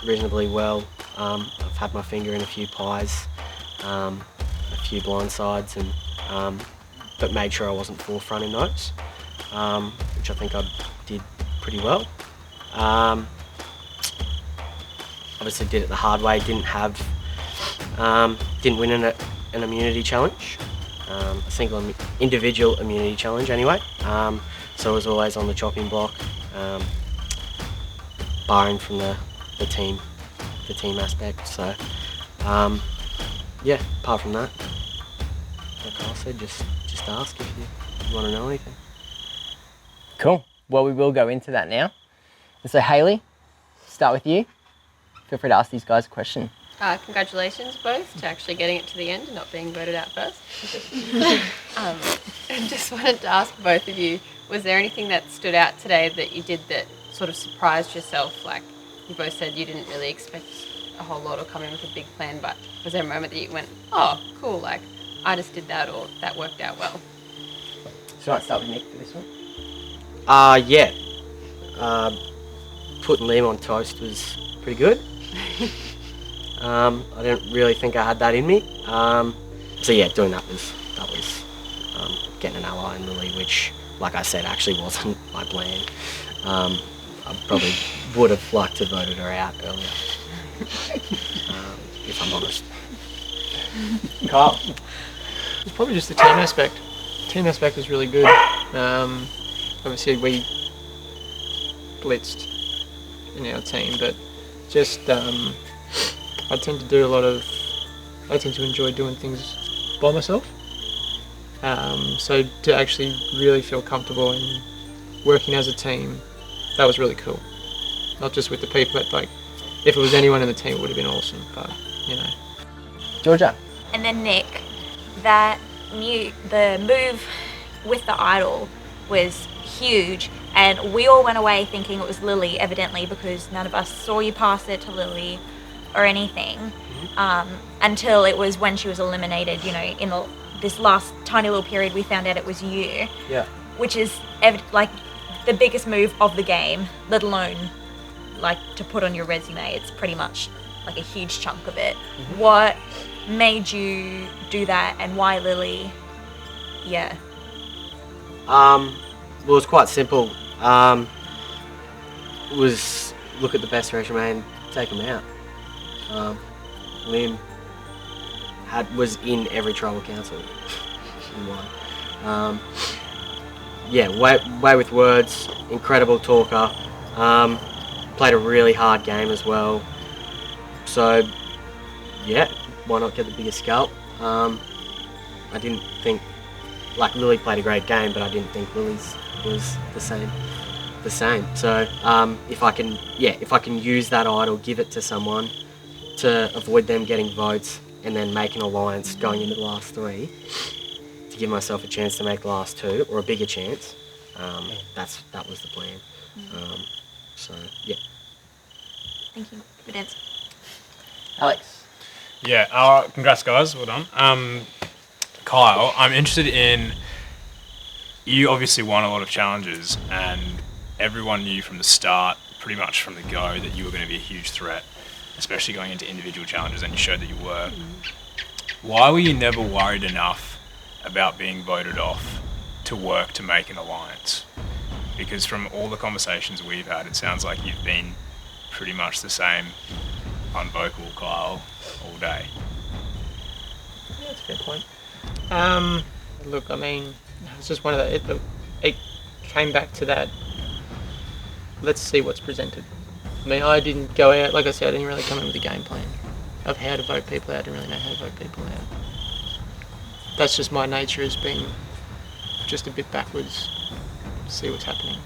reasonably well. I've had my finger in a few pies, a few blindsides, and but made sure I wasn't forefront in those, which I think I did pretty well. Obviously did it the hard way, didn't win an immunity challenge, a single individual immunity challenge anyway, so I was always on the chopping block, barring from the team aspect. So yeah, apart from that, like Carl said, just ask if you want to know anything. Cool. Well, we will go into that now. And so Hayley, start with you. Feel free to ask these guys a question. Congratulations both to actually getting it to the end and not being voted out first. And just wanted to ask both of you, was there anything that stood out today that you did that sort of surprised yourself? Like you both said you didn't really expect a whole lot or come in with a big plan, but was there a moment that you went, oh, cool, like I just did that, or that worked out well? Should I start with Nick for this one? Yeah. Putting Liam on toast was pretty good. I didn't really think I had that in me. So yeah, doing that was getting an ally in Lily, which, like I said, actually wasn't my plan. I probably would have liked to have voted her out earlier, if I'm honest. Carl? It's probably just the team aspect. Team aspect was really good. Obviously we blitzed in our team, but just I tend to enjoy doing things by myself. So to actually really feel comfortable in working as a team, that was really cool. Not just with the people, but like if it was anyone in the team, it would have been awesome. But Georgia? And then Nick, the move with the idol was huge, And we all went away thinking it was Lily, evidently, because none of us saw you pass it to Lily or anything, until it was when she was eliminated, you know, in this last tiny little period, we found out it was you. Yeah. Which is like the biggest move of the game, let alone like to put on your resume. It's pretty much like a huge chunk of it. What made you do that, and why Lily? Yeah. Well, it was quite simple. It was look at the best resume and take them out. Lim was in every tribal council. In one. Yeah, way with words, incredible talker. Played a really hard game as well. So, yeah, why not get the biggest scalp? I didn't think, like, Lily played a great game, but I didn't think Lily's was the same. So, if I can use that idol, give it to someone to avoid them getting votes, and then make an alliance going into the last 3 to give myself a chance to make the last 2 or a bigger chance. That was the plan. So yeah. Thank you. Good answer. Alex. Yeah. Congrats, guys. Well done. Kyle, I'm interested in. You obviously won a lot of challenges, and everyone knew from the start, pretty much from the go, that you were going to be a huge threat, especially going into individual challenges, and you showed that you were. Why were you never worried enough about being voted off to work to make an alliance? Because from all the conversations we've had, it sounds like you've been pretty much the same unvocal Kyle all day. Yeah, that's a fair point. Look, I mean, it's just one of the. It came back to that. Let's see what's presented. I mean, I didn't go out, like I said, I didn't really come in with a game plan of how to vote people out. I didn't really know how to vote people out. That's just my nature as being just a bit backwards, see what's happening.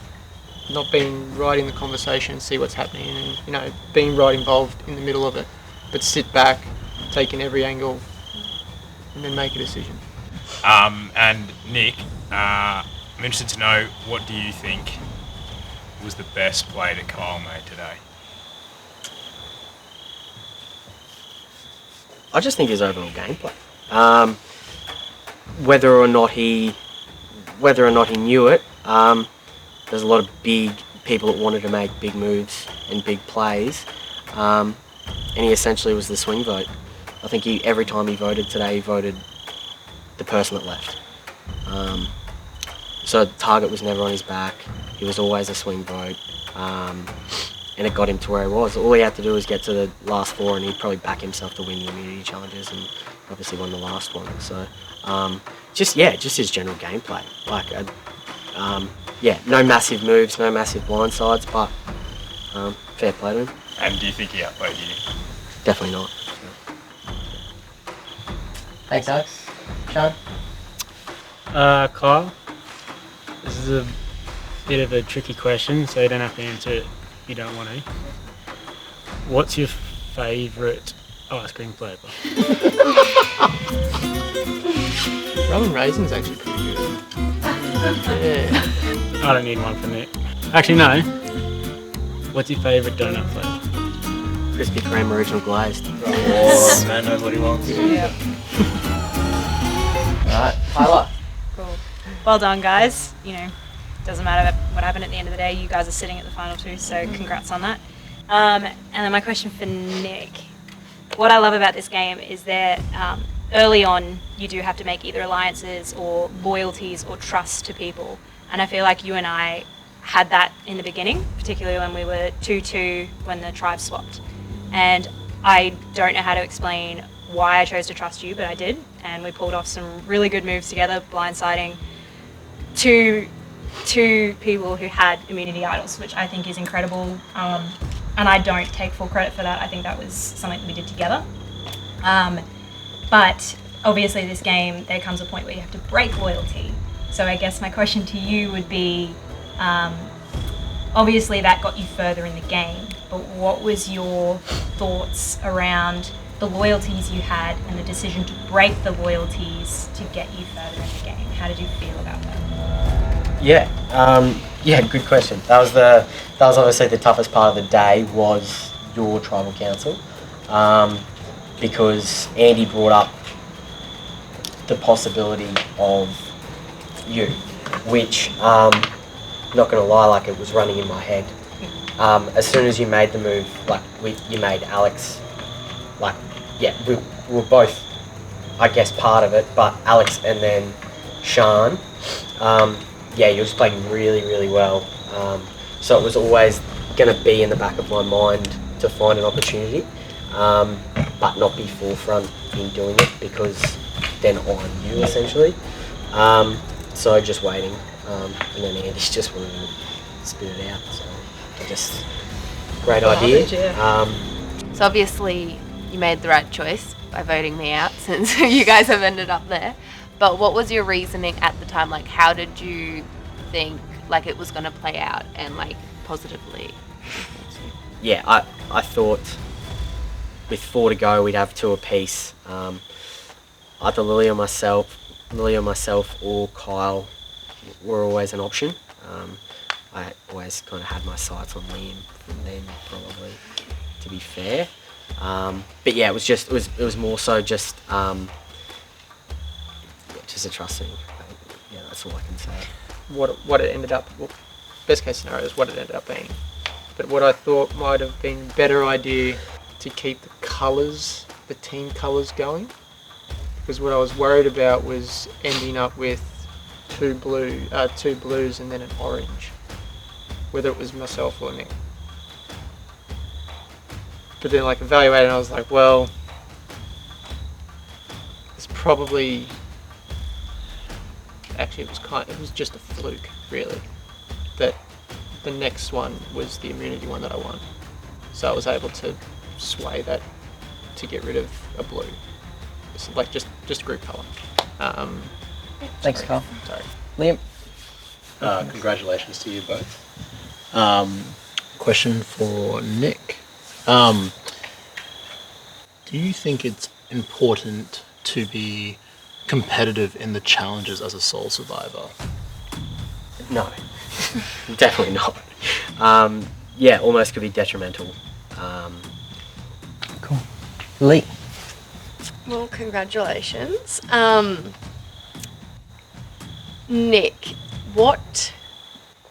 Not being right in the conversation, see what's happening, and, you know, being right involved in the middle of it, but sit back, take in every angle, and then make a decision. And Nick, I'm interested to know, what do you think was the best play that Kyle made today? I just think his overall gameplay. Whether or not he knew it, there's a lot of big people that wanted to make big moves and big plays, and he essentially was the swing vote. I think every time he voted today, he voted the person that left. So the target was never on his back. He was always a swing vote, and it got him to where he was. All he had to do was get to the last 4, and he'd probably back himself to win the immunity challenges, and obviously won the last one. So just his general gameplay. Like, no massive moves, no massive blindsides, but fair play to him. And do you think he outplayed you? Definitely not. Thanks, Alex. Sean? Kyle, this is a bit of a tricky question, so you don't have to answer it if you don't want to. What's your favourite ice cream flavour? Rum and raisin's actually pretty good. Yeah. I don't need one for Nick. Actually, no. What's your favourite donut flavour? Krispy Kreme original glazed. Oh, man knows what he wants. Yeah. Alright, Tyler. Cool. Well done, guys. You know, doesn't matter what happened at the end of the day. You guys are sitting at the final 2, so congrats on that. And then my question for Nick. What I love about this game is that early on, you do have to make either alliances or loyalties or trust to people. And I feel like you and I had that in the beginning, particularly when we were 2-2 when the tribes swapped. And I don't know how to explain why I chose to trust you, but I did. And we pulled off some really good moves together, blindsiding two people who had immunity idols, which I think is incredible. And I don't take full credit for that. I think that was something we did together. But obviously this game, there comes a point where you have to break loyalty. So I guess my question to you would be, obviously that got you further in the game, but what was your thoughts around the loyalties you had and the decision to break the loyalties to get you further in the game? How did you feel about that? Yeah, Yeah, good question. That was obviously the toughest part of the day was your tribal council, because Andy brought up the possibility of you, which not gonna lie, like it was running in my head. As soon as you made the move, like you made Alex, like we were both, I guess, part of it, but Alex and then Sean, you were just playing really, really well. So it was always going to be in the back of my mind to find an opportunity, but not be forefront in doing it because then on you essentially. So just waiting, and then Andy's just wanted to spit it out. So I just great idea. So obviously you made the right choice by voting me out since you guys have ended up there. But what was your reasoning at the time? Like, how did you think like it was going to play out and like positively? Yeah, I thought with 4 to go we'd have 2 apiece. Either Lily or myself, or Kyle were always an option. I always kind of had my sights on Liam from then, probably, to be fair. But yeah, it was more so just a trust thing. Yeah, that's all I can say. What it ended up, well, best case scenario is what it ended up being. But what I thought might have been a better idea to keep the colours, the team colours going. Because what I was worried about was ending up with two blues and then an orange, whether it was myself or Nick. But then like evaluating, I was like, well, it's probably, actually it was just a fluke really, that the next one was the immunity one that I won. So I was able to sway that to get rid of a blue. It's like just group colour. Thanks, Carl. Sorry. Liam? Congratulations to you both. Question for Nick. Do you think it's important to be competitive in the challenges as a sole survivor? No, definitely not. Almost could be detrimental. Cool. Lee? Well, congratulations. Nick, what,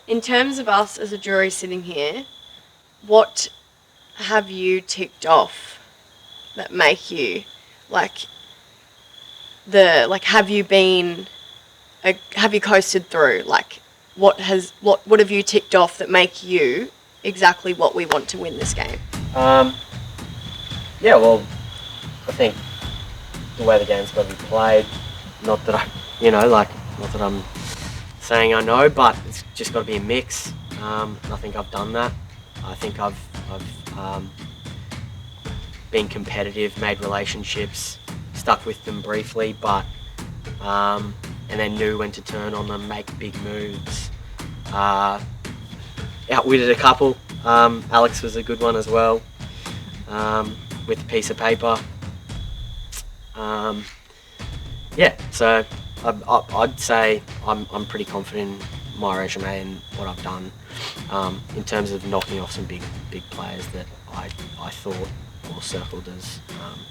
in terms of us as a jury sitting here, what have you ticked off that make you, have you coasted through? Like, what have you ticked off that make you exactly what we want to win this game? I think the way the game's got to be played, not that I'm saying I know, but it's just got to be a mix. I think I've done that. I think I've been competitive, made relationships, stuck with them briefly, but and then knew when to turn on them, make big moves. Outwitted a couple. Alex was a good one as well, with a piece of paper. So I'd say I'm pretty confident in my resume and what I've done in terms of knocking off some big players that I thought or circled as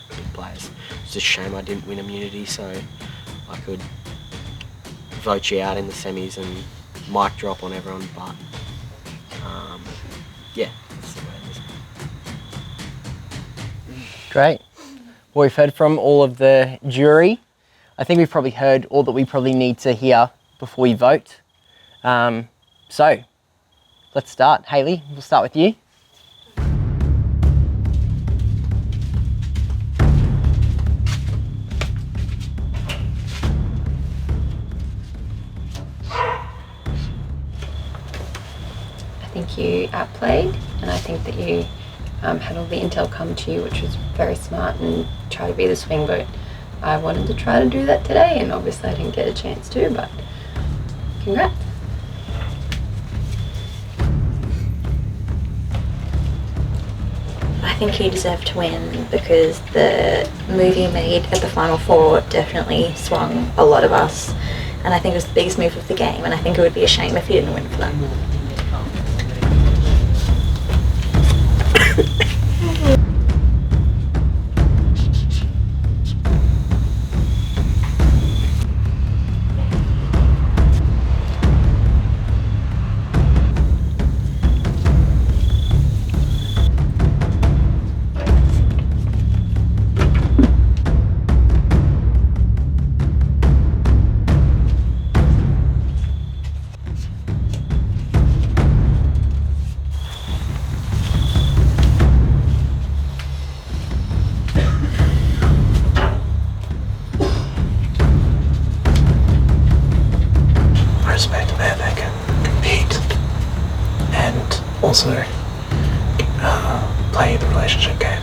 big players. It's just a shame I didn't win immunity, so I could vote you out in the semis and mic drop on everyone, but that's the way it is. Great. Well, we've heard from all of the jury. I think we've probably heard all that we probably need to hear before we vote. So, let's start. Hayley, we'll start with you. I think you outplayed, and I think that you had all the intel come to you, which was very smart, and try to be the swing vote. I wanted to try to do that today, and obviously I didn't get a chance to, but congrats. I think you deserve to win because the move you made at the Final Four definitely swung a lot of us, and I think it was the biggest move of the game, and I think it would be a shame if you didn't win for that. playing the relationship game.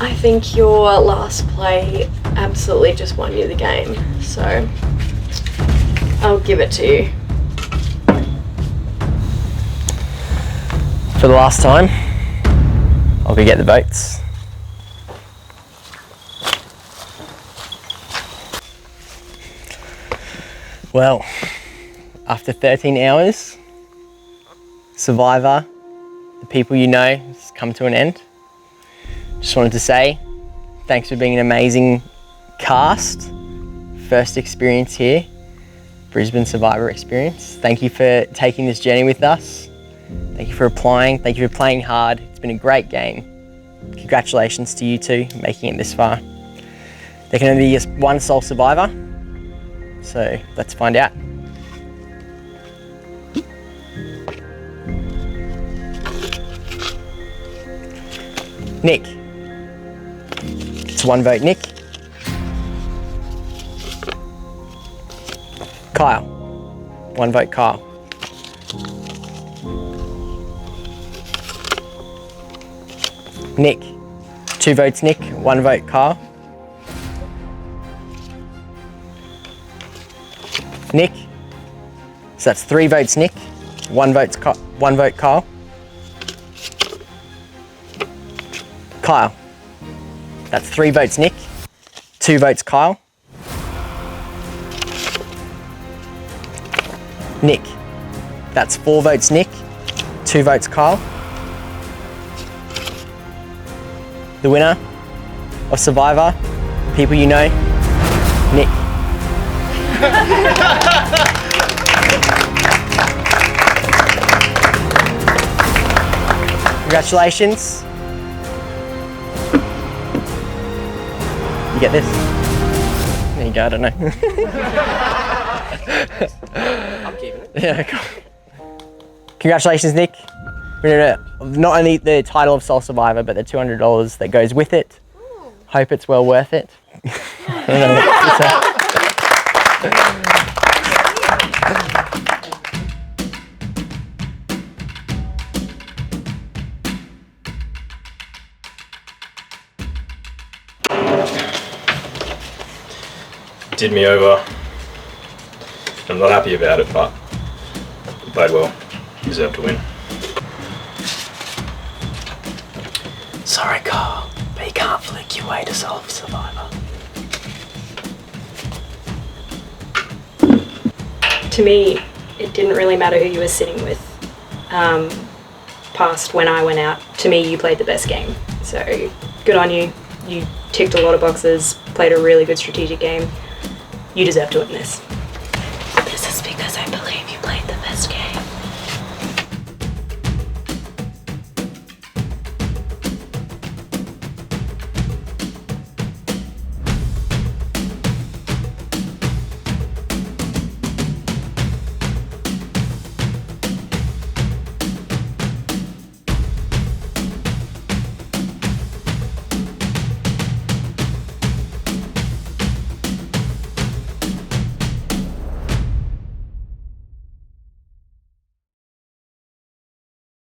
I think your last play absolutely just won you the game, so I'll give it to you. For the last time, I'll go get the votes. Well, after 13 hours, Survivor, the people you know, has come to an end. Just wanted to say thanks for being an amazing cast. First experience here, Brisbane Survivor experience. Thank you for taking this journey with us. Thank you for applying. Thank you for playing hard. It's been a great game. Congratulations to you two making it this far. There can only be one sole survivor, so let's find out. Nick. It's one vote, Nick. Kyle. One vote, Kyle. Nick. 2 votes, Nick. 1 vote, Kyle. Nick. So that's 3 votes, Nick. 1 vote, Kyle. Kyle. That's 3 votes, Nick. 2 votes, Kyle. Nick. That's 4 votes, Nick. 2 votes, Kyle. The winner of Survivor, people you know, Nick. Congratulations. You get this? There you go, I don't know. I'm keeping it. Yeah, cool. Congratulations, Nick. Not only the title of Sole Survivor, but the $200 that goes with it. Hope it's well worth it. I don't know what to say. Did me over. I'm not happy about it, but you played well. You deserve to win. Sorry, Carl, but you can't flick your way to solve Survivor. To me, it didn't really matter who you were sitting with. Past when I went out, to me, you played the best game. So good on you. You ticked a lot of boxes, played a really good strategic game. You deserve to win this.